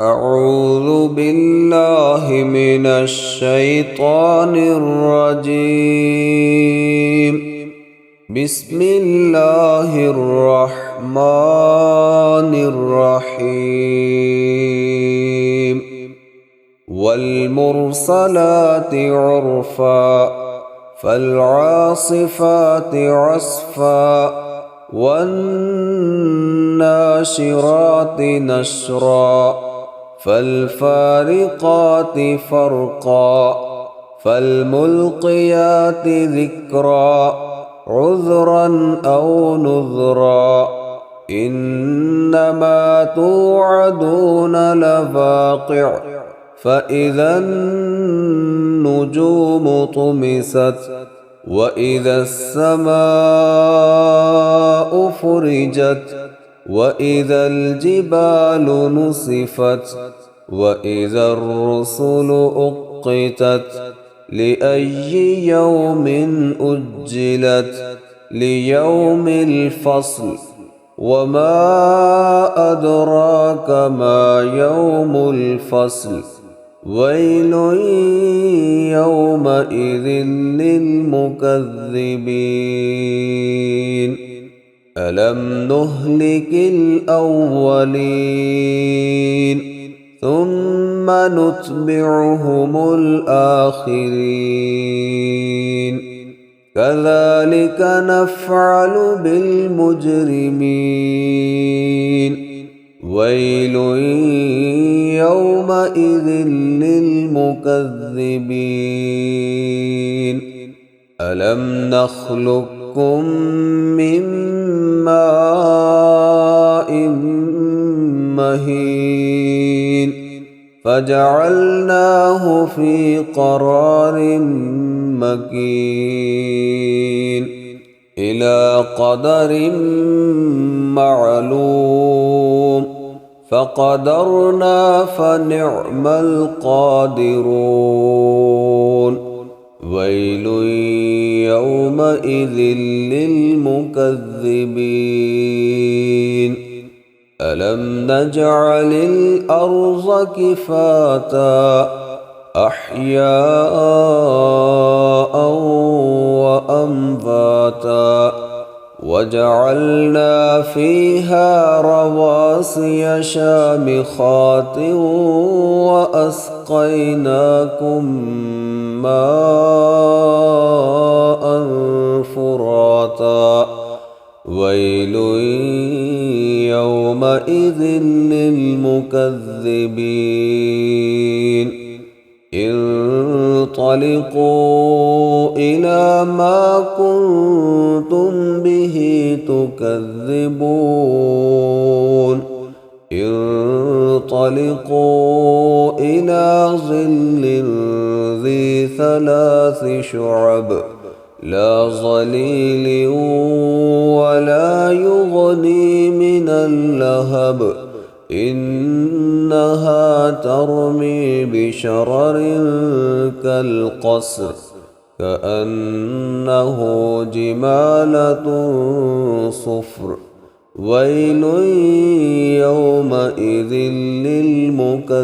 أعوذ بالله من الشيطان الرجيم. بسم الله الرحمن الرحيم. والمرسلات عرفا فالعاصفات عصفا والناشرات نشرا فالفارقات فرقا فالملقيات ذكرا عذرا أو نذرا إنما توعدون لواقع فإذا النجوم طمست وإذا السماء فرجت وإذا الجبال نصفت وإذا الرسل أقتت لأي يوم أجلت ليوم الفصل وما أدراك ما يوم الفصل ويل يومئذ للمكذبين ألم نهلك الأولين ثم نتبعهم الآخرين كذلك نفعل بالمجرمين ويل يومئذ للمكذبين ألم نخلقكم من ماء مهين فجعلناه في قرار مكين إلى قدر معلوم فقدرنا فنعم القادرون ويل يومئذ للمكذبين ألم نجعل الأرض كفاتا أحياء وأمواتا وجعلنا فيها رواسي شامخات وأسقيناكم ماء فراتا ويل يومئذ للمكذبين انطلقوا إلى ما كنتم به تكذبون انطلقوا إلى ظل ذي ثلاث شعب لا ظليل ولا يغني من اللهب إنها ترمي بشرر كالقصر كأنه جمالة صفر ويل يومئذ للمكذبين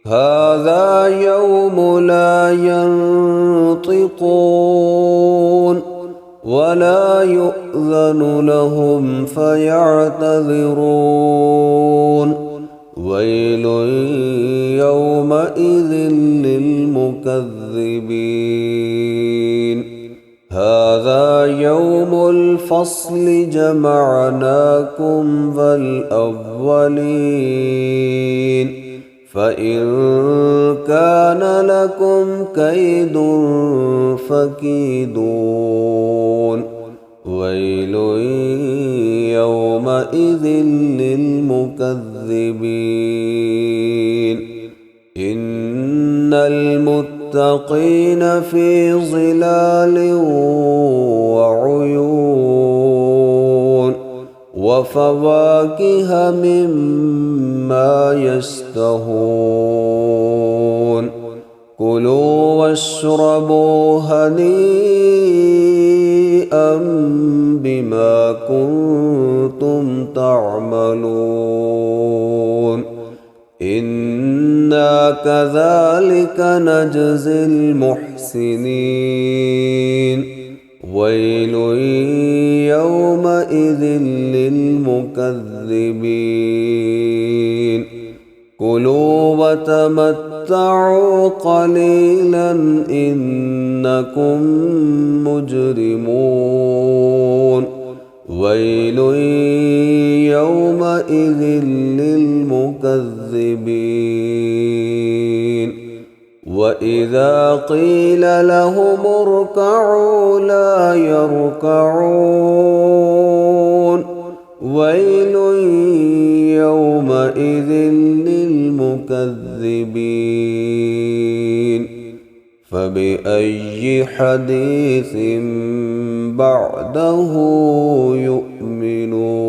هذا يوم لا ينطقون ولا يؤذن لهم فيعتذرون ويل يومئذ للمكذبين هذا يوم الفصل جمعناكم والأولين فإن كان لكم كيد فكيدون ويل يومئذ للمكذبين إن المتقين في ظلال وعيون وفواكه مما يشتهون كلوا واشربوا هنيئا بما كنتم تعملون إنا كذلك نجزي المحسنين ويل يومئذ للمكذبين كلوا وتمتعوا قليلا إنكم مجرمون ويل يومئذ للمكذبين وإذا قيل لهم اركعوا لا يركعون ويل يومئذ للمكذبين فبأي حديث بعده يؤمنون